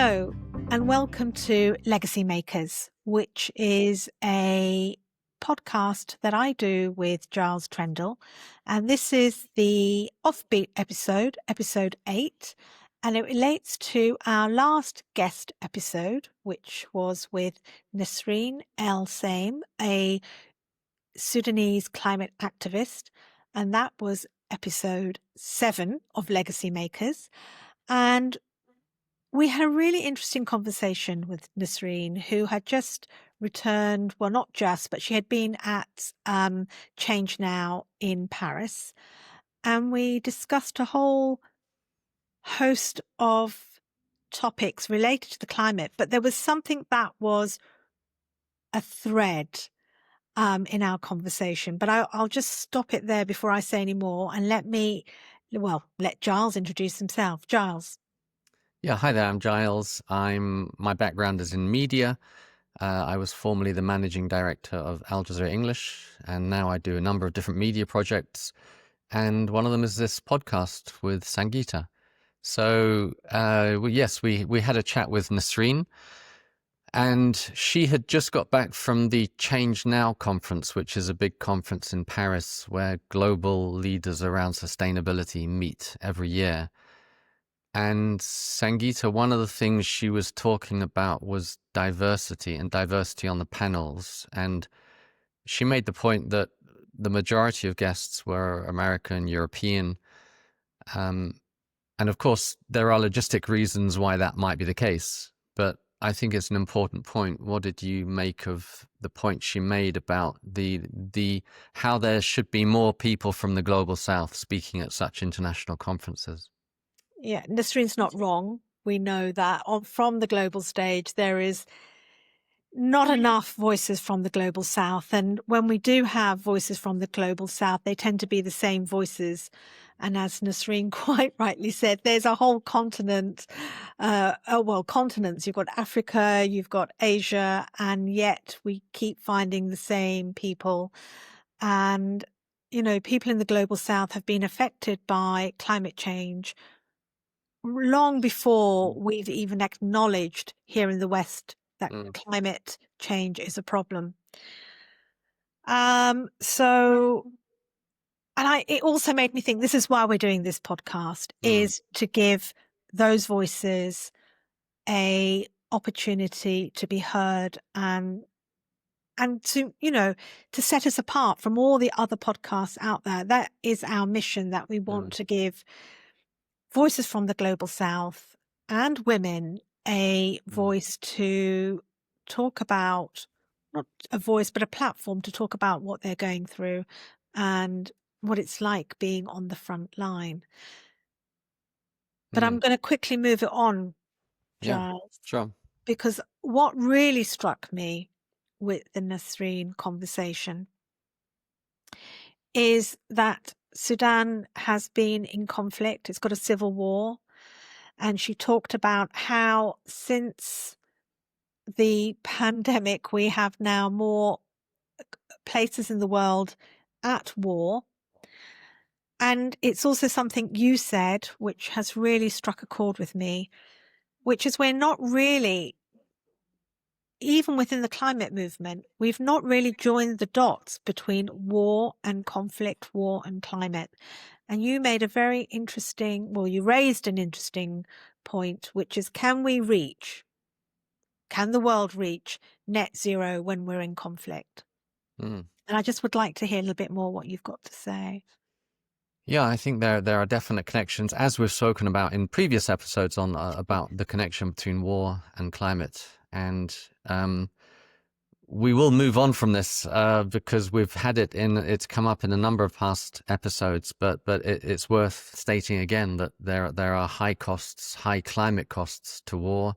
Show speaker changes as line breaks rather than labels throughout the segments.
Hello and welcome to Legacy Makers, which is a podcast that I do with Giles Trendle. And this is the offbeat episode, episode 8, and it relates to our last guest episode, which was with Nisreen Elsaim, a Sudanese climate activist. And that was episode 7 of Legacy Makers. And we had a really interesting conversation with Nisreen, who had just returned, well, not just, but she had been at Change Now in Paris. And we discussed a whole host of topics related to the climate. But there was something that was a thread in our conversation. But I'll just stop it there before I say any more and let Giles introduce himself. Giles.
Yeah, hi there, I'm Giles. My background is in media. I was formerly the managing director of Al Jazeera English, and now I do a number of different media projects. And one of them is this podcast with Sangeeta. So, yes, we had a chat with Nisreen, and she had just got back from the Change Now conference, which is a big conference in Paris where global leaders around sustainability meet every year. And Sangeeta, one of the things she was talking about was diversity and diversity on the panels. And she made the point that the majority of guests were American, European. And of course, there are logistic reasons why that might be the case. But I think it's an important point. What did you make of the point she made about the how there should be more people from the global South speaking at such international conferences?
Yeah, Nisreen's not wrong. We know that from the global stage, there is not enough voices from the global South. And when we do have voices from the global South, they tend to be the same voices. And as Nisreen quite rightly said, there's a whole continent, continents. You've got Africa, you've got Asia, and yet we keep finding the same people. And, people in the global South have been affected by climate change long before we've even acknowledged here in the West that climate change is a problem. It also made me think, this is why we're doing this podcast, is to give those voices a opportunity to be heard and to, to set us apart from all the other podcasts out there. That is our mission, that we want to give voices from the global South and women a voice to talk about, not a voice, but a platform to talk about what they're going through and what it's like being on the front line. But I'm going to quickly move it on, Giles.
Yeah, sure.
Because what really struck me with the Nisreen conversation is that Sudan has been in conflict. It's got a civil war. And she talked about how since the pandemic, we have now more places in the world at war. And it's also something you said, which has really struck a chord with me, which is we're not really, even within the climate movement, we've not really joined the dots between war and conflict, war and climate. And you made a very interesting, you raised an interesting point, which is, can the world reach net zero when we're in conflict? And I just would like to hear a little bit more what you've got to say.
Yeah, I think there are definite connections, as we've spoken about in previous episodes on about the connection between war and climate. And we will move on from this because we've had it's come up in a number of past episodes, but it's worth stating again that there are high climate costs to war,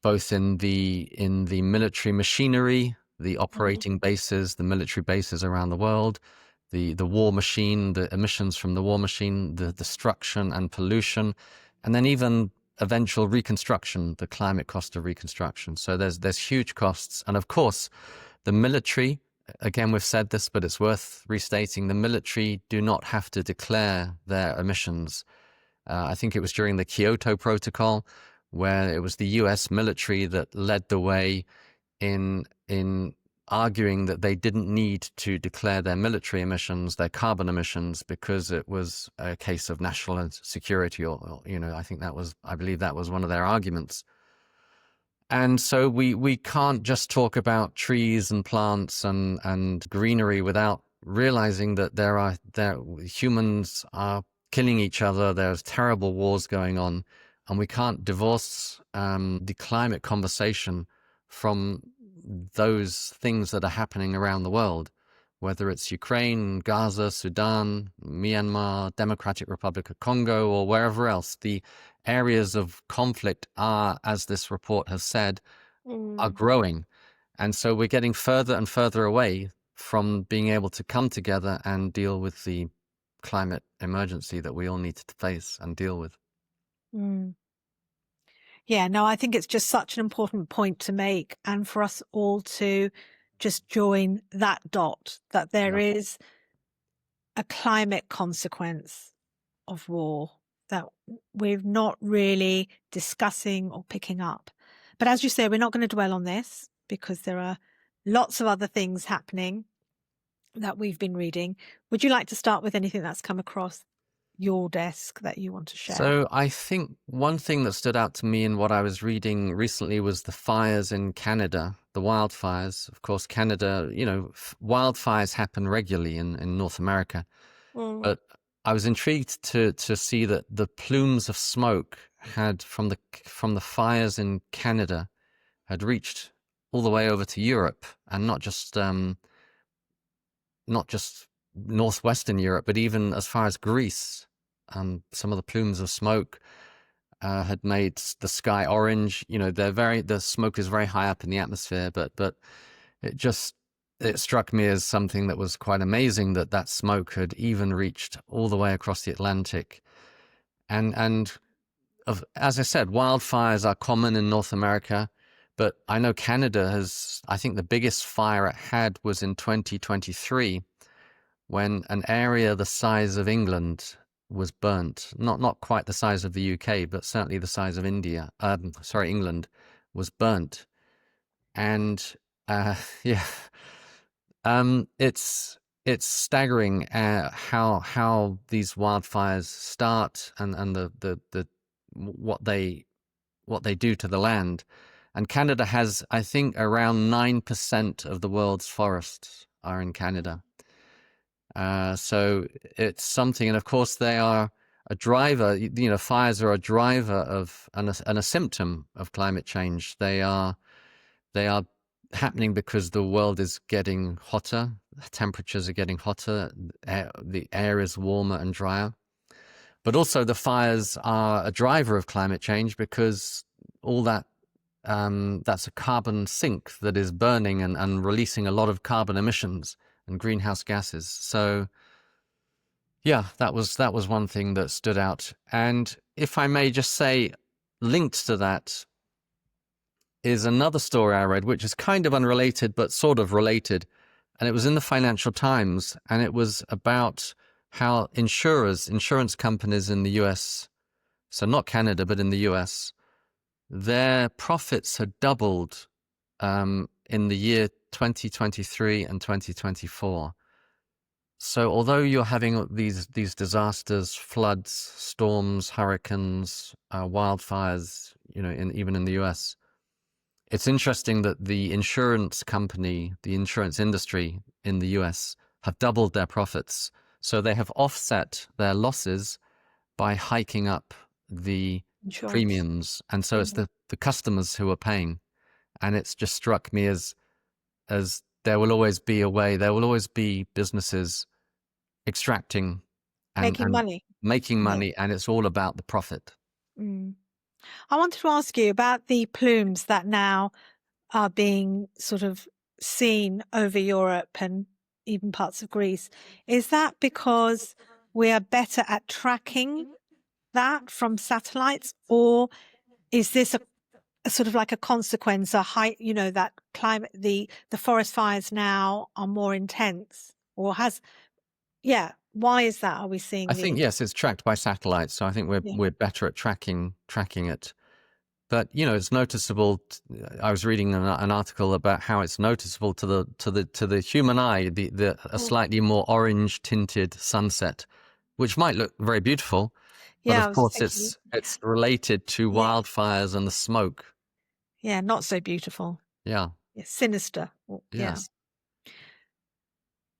both in the military machinery, the operating bases, the military bases around the world, the war machine, the emissions from the war machine, the destruction and pollution, and then even eventual reconstruction, the climate cost of reconstruction. So there's huge costs. And of course, the military, again, we've said this, but it's worth restating, the military do not have to declare their emissions. I think it was during the Kyoto Protocol, where it was the US military that led the way in arguing that they didn't need to declare their military emissions, their carbon emissions, because it was a case of national security, or I believe that was one of their arguments. And so we can't just talk about trees and plants and greenery without realizing that humans are killing each other. There's terrible wars going on, and we can't divorce the climate conversation from those things that are happening around the world, whether it's Ukraine, Gaza, Sudan, Myanmar, Democratic Republic of Congo, or wherever else. The areas of conflict are, as this report has said, are growing. And so we're getting further and further away from being able to come together and deal with the climate emergency that we all need to face and deal with.
Yeah, no, I think it's just such an important point to make, and for us all to just join that dot, that there is a climate consequence of war that we're not really discussing or picking up. But as you say, we're not going to dwell on this because there are lots of other things happening that we've been reading. Would you like to start with anything that's come across your desk that you want to share?
So I think one thing that stood out to me in what I was reading recently was the fires in Canada, the wildfires. Of course, Canada, wildfires happen regularly in North America. But I was intrigued to see that the plumes of smoke had from the fires in Canada had reached all the way over to Europe, and not just northwestern Europe, but even as far as Greece. Some of the plumes of smoke had made the sky orange. The smoke is very high up in the atmosphere, but it struck me as something that was quite amazing, that smoke had even reached all the way across the Atlantic. And as I said, wildfires are common in North America, but I know Canada I think the biggest fire it had was in 2023, when an area the size of England was burnt. Not quite the size of the UK, but certainly the size of England was burnt. And it's staggering how these wildfires start and what they do to the land. And Canada has, I think, around 9% of the world's forests are in Canada. So it's something, and of course they are a driver. Fires are a driver of and a symptom of climate change. They are happening because the world is getting hotter, temperatures are getting hotter, the air is warmer and drier. But also the fires are a driver of climate change because all that that's a carbon sink that is burning and releasing a lot of carbon emissions and greenhouse gases. So yeah, that was one thing that stood out. And if I may just say, linked to that is another story I read, which is kind of unrelated, but sort of related. And it was in the Financial Times, and it was about how insurance companies in the US, so not Canada, but in the US, their profits had doubled in the year 2023 and 2024. So although you're having these disasters, floods, storms, hurricanes, wildfires, even in the US, it's interesting that the insurance industry in the US have doubled their profits. So they have offset their losses by hiking up the
Insurance
premiums. And so it's the customers who are paying. And it's just struck me as there will always be a way, there will always be businesses extracting and making money, and it's all about the profit.
I wanted to ask you about the plumes that now are being sort of seen over Europe and even parts of Greece. Is that because we are better at tracking that from satellites, or is this a sort of like a consequence, that the forest fires now are more intense, or Why is that? Are we seeing
I think,
these?
yes, it's tracked by satellites, so I think
Yeah.
we're better at tracking it. But it's noticeable. I was reading an article about how it's noticeable to the human eye, a
Mm.
slightly more orange tinted sunset, which might look very beautiful, but
Yeah, I
of
was
course
thinking.
it's related to
Yeah.
wildfires and the smoke.
Yeah, not so beautiful.
Yeah,
Yeah, sinister. Well,
yeah.
yes.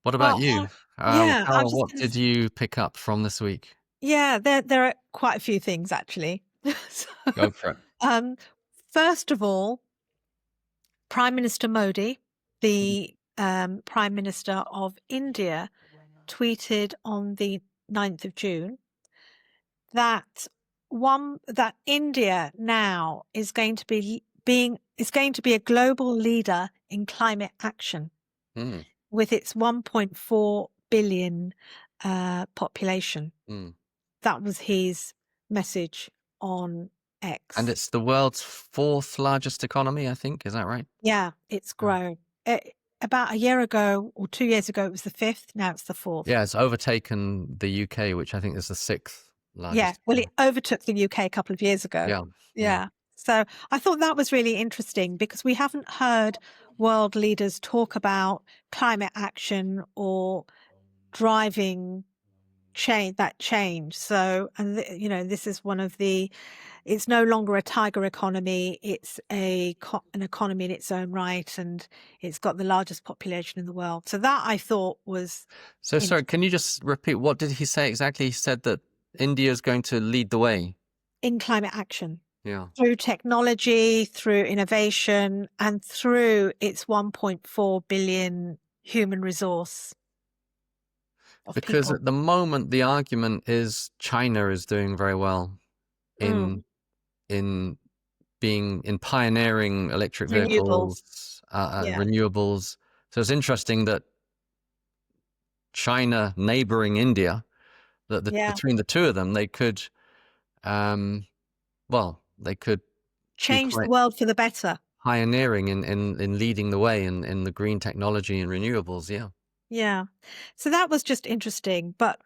What about
Well,
you?
yeah, I'm
Carol,
just
what
gonna
did you pick up from this week?
yeah, there are quite a few things actually. So,
Go for it.
um, first of all, Prime Minister Modi, the Prime Minister of India, tweeted on the 9th of June that that India now is going to be a global leader in climate action
Mm,
with its 1.4 billion population.
mm.
That was his message on
And
X.
it's the world's fourth largest economy, I think. Is that right?
Yeah, it's
Yeah.
grown. About a year ago or 2 years ago, it was the fifth. Now it's the fourth.
Yeah, it's overtaken the UK, which I think is the sixth
Yeah,
largest
well, it
economy.
overtook the UK a couple of years ago.
Yeah, yeah.
Yeah. So I thought that was really interesting because we haven't heard world leaders talk about climate action or driving change. So, and this is one of it's no longer a tiger economy. It's an economy in its own right, and it's got the largest population in the world. So that I thought was
So, sorry, can
interesting
you just repeat, what did he say exactly? He said that India is going to lead the way.
in climate action.
Yeah.
Through technology, through innovation, and through its 1.4 billion human resource of
Because
people.
at the moment, the argument is China is doing very well
Mm.
in in in pioneering electric
Renewables.
vehicles,
Yeah.
renewables. So it's interesting that China neighboring India, that
Yeah.
between the two of them, they could, um, they could be
Change the
quite
world for the better.
pioneering in leading the way in the green technology and renewables. Yeah.
Yeah. So that was just interesting. But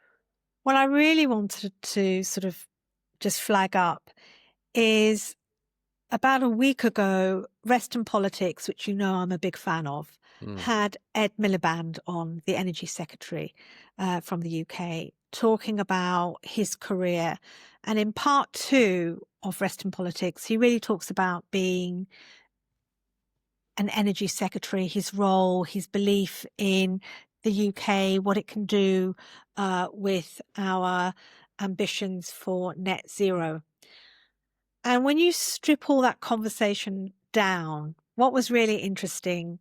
what I really wanted to sort of just flag up is about a week ago, Western Politics, which I'm a big fan of,
Mm.
had Ed Miliband on, the Energy Secretary from the UK, talking about his career. And in part two of Western Politics, he really talks about being an energy secretary, his role, his belief in the UK, what it can do with our ambitions for net zero. And when you strip all that conversation down, what was really interesting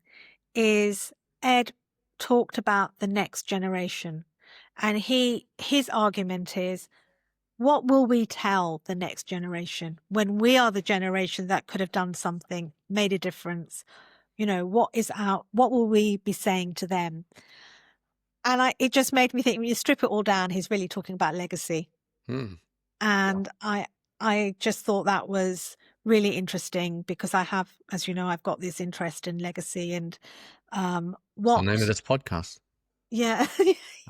is Ed talked about the next generation. And his argument is, what will we tell the next generation when we are the generation that could have done something, made a difference? What will we be saying to them? And it just made me think, when you strip it all down, he's really talking about legacy.
Mm. Yeah.
And I just thought that was really interesting because I have, as you know, I've got this interest in legacy and
It's the name of
what,
this podcast,
yeah,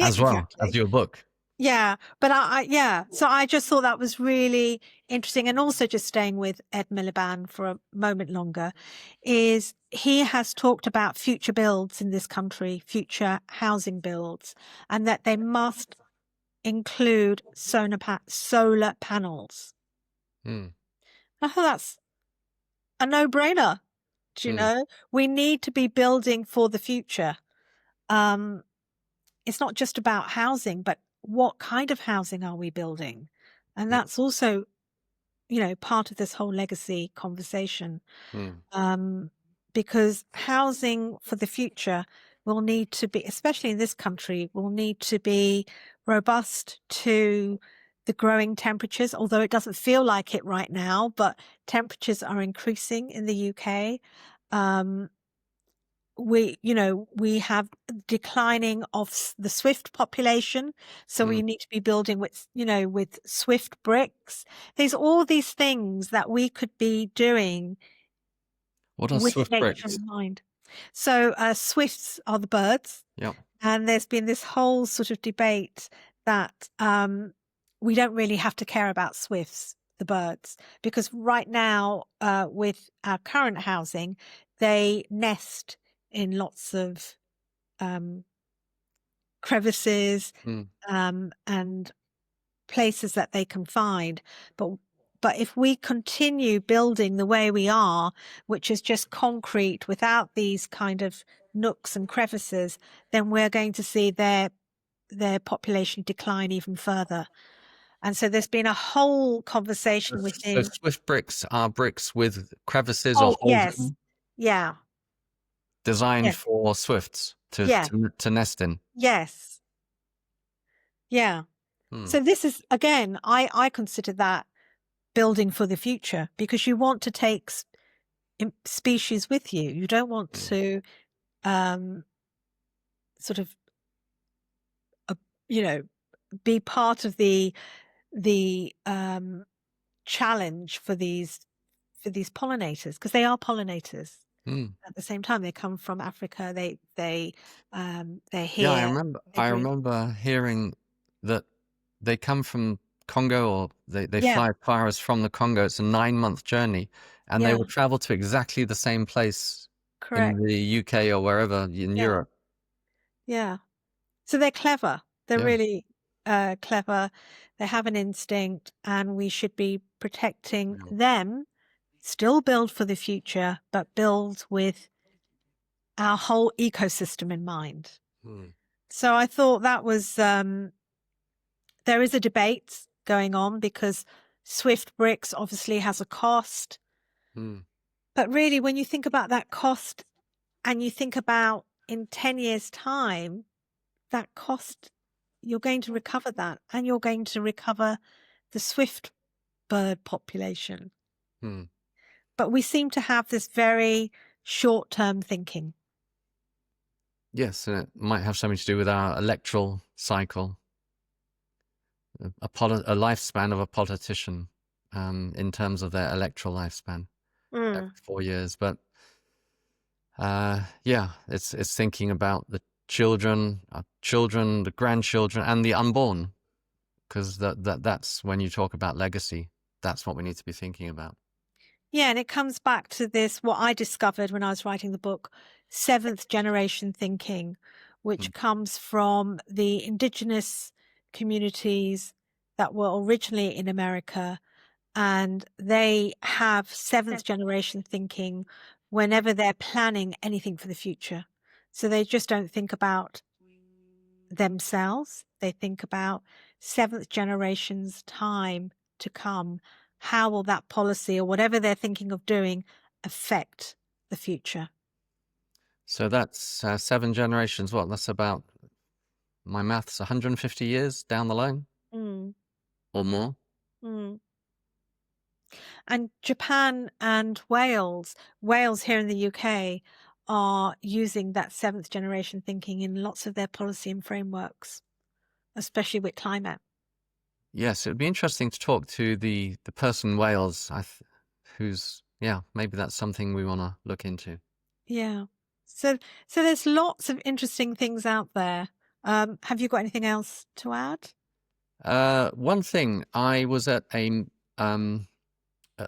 as well as
exactly.
your book.
Yeah, but yeah. So I just thought that was really interesting. And also just staying with Ed Miliband for a moment longer, is he has talked about future builds in this country, future housing builds, and that they must include solar panels.
Mm.
I thought that's a no-brainer. Do you
Mm.
know? We need to be building for the future. It's not just about housing, but what kind of housing are we building? And
Mm.
that's also, part of this whole legacy conversation.
Mm.
Because housing for the future will need to be, especially in this country, will need to be robust to the growing temperatures, although it doesn't feel like it right now, but temperatures are increasing in the UK. Um, we have declining of the swift population, so we
Mm.
need to be building with swift bricks. There's all these things that we could be doing
What are
with
swift
nature
bricks?
in mind. So swifts are the birds,
Yeah.
And there's been this whole sort of debate that we don't really have to care about swifts, the birds, because right now with our current housing, they nest in lots of crevices
Mm.
and places that they can find. But if we continue building the way we are, which is just concrete without these kind of nooks and crevices, then we're going to see their population decline even further. And so there's been a whole conversation
So
within.
swift bricks are bricks with crevices or
Oh,
holes
yes.
in,
Yeah.
designed
Yes.
for swifts
Yeah.
to nest in.
Yes. Yeah.
Hmm.
So this is, again, I consider that building for the future, because you want to take species with you. You don't want to sort of, be part of the challenge for these pollinators, because they are pollinators.
Hmm.
At the same time, they come from Africa. They're
Yeah, I
here.
remember.
They
I
bring.
remember hearing that they come from Congo, or they
Yeah,
fly far as from the Congo. It's a 9-month journey, and they
yeah,
will travel to exactly the same place in
correct.
the UK or wherever in
Yeah,
Europe.
yeah. So they're clever. They're
Yeah.
really clever. They have an instinct, and we should be protecting
Yeah.
them. Still build for the future, but build with our whole ecosystem in mind.
Hmm.
So I thought that was, there is a debate going on, because Swift bricks obviously has a cost.
Hmm.
But really, when you think about that cost, and you think about in 10 years' time, that cost, you're going to recover that, and you're going to recover the swift bird population.
Hmm.
But we seem to have this very short-term thinking.
Yes, and it might have something to do with our electoral cycle, a lifespan of a politician, in terms of their electoral lifespan, every 4 years. But yeah, it's thinking about the children, the grandchildren, and the unborn, because that's when you talk about legacy. That's what we need to be thinking about.
Yeah, and it comes back to this, what I discovered when I was writing the book, seventh generation thinking, which comes from the indigenous communities that were originally in America. And they have seventh generation thinking whenever they're planning anything for the future. So they just don't think about themselves. They think about seventh generation's time to come. How will that policy or whatever they're thinking of doing affect the future?
So that's 7 generations. What? That's about, my maths, 150 years down the line
Mm,
or more.
mm. And Japan and Wales here in the UK, are using that seventh generation thinking in lots of their policy and frameworks, especially with climate.
Yes, it would be interesting to talk to the person in Wales, who's, yeah, maybe that's something we want to look into.
Yeah. So there's lots of interesting things out there. Have you got anything else to add?
One thing, I was at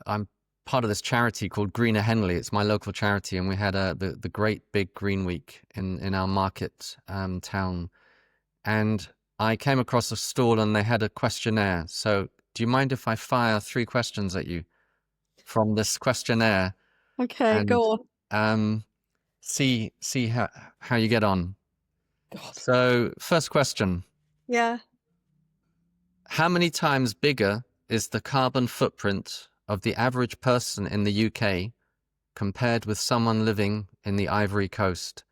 I'm part of this charity called Greener Henley. It's my local charity, and we had the Great Big Green Week in our market town, and I came across a stall and they had a questionnaire. So, do you mind if I fire 3 questions at you from this questionnaire,
Okay,
and
go on.
see how you get on?
God.
So, first question:
Yeah.
how many times bigger is the carbon footprint of the average person in the UK compared with someone living in the Ivory Coast?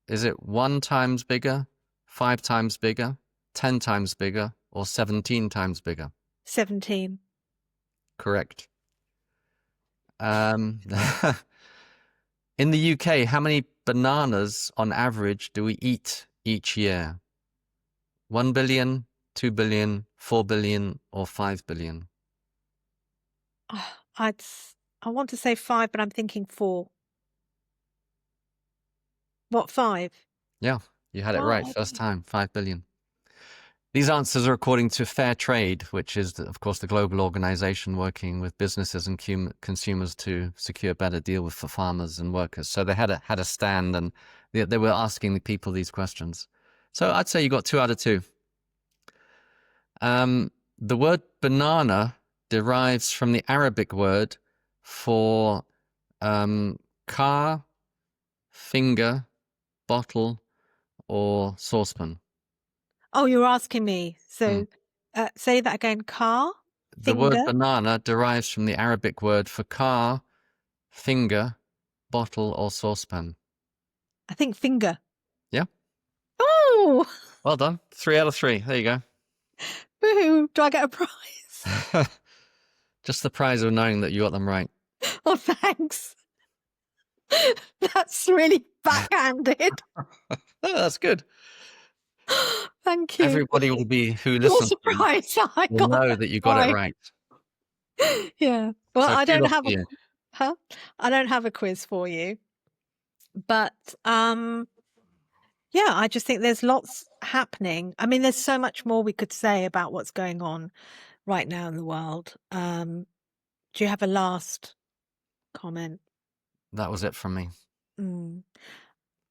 Is it 1 times bigger, 5 times bigger, 10 times bigger, or 17 times bigger?
17.
Correct. Um, in the UK, how many bananas on average do we eat each year? 1 billion, 2 billion, 4 billion, or 5 billion?
Oh, I want to say 5, but I'm thinking 4. What, 5?
Yeah, You had it right
Why?
first time, 5 billion. These answers are according to Fair Trade, which is, of course, the global organization working with businesses and consumers to secure better deal for farmers and workers. So they had a stand, and they were asking the people these questions. So I'd say you got 2 out of 2. The word banana derives from the Arabic word for car, finger, bottle, or saucepan.
Oh, you're asking me. So say that again. Car,
The word
finger.
banana derives from the Arabic word for car, finger, bottle, or saucepan.
I think finger.
Yeah.
Oh,
Well done. 3 out of 3. There you go.
woohoo. Do I get a prize?
Just the prize of knowing that you got them right.
Oh, thanks. That's really backhanded.
Oh, that's good.
Thank you.
Everybody will be who
You're
listens to you
surprised I
will
got
know
that
that you got it right.
Yeah. Well,
So
I don't
kudos
have
to you.
I don't have a quiz for you. But yeah, I just think there's lots happening. I mean, there's so much more we could say about what's going on right now in the world. Do you have a last comment?
That was it from me.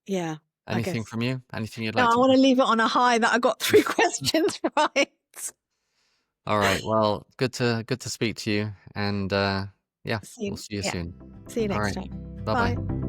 Yeah, I
Anything
guess.
from you? Anything you'd
No,
like
I
to
want
add?
to leave it on a high that I got 3 questions right.
All right. Well, good to speak to you. And yeah,
See
we'll
you,
see you
yeah.
soon.
See you
All
next
right.
time.
Bye-bye.
Bye.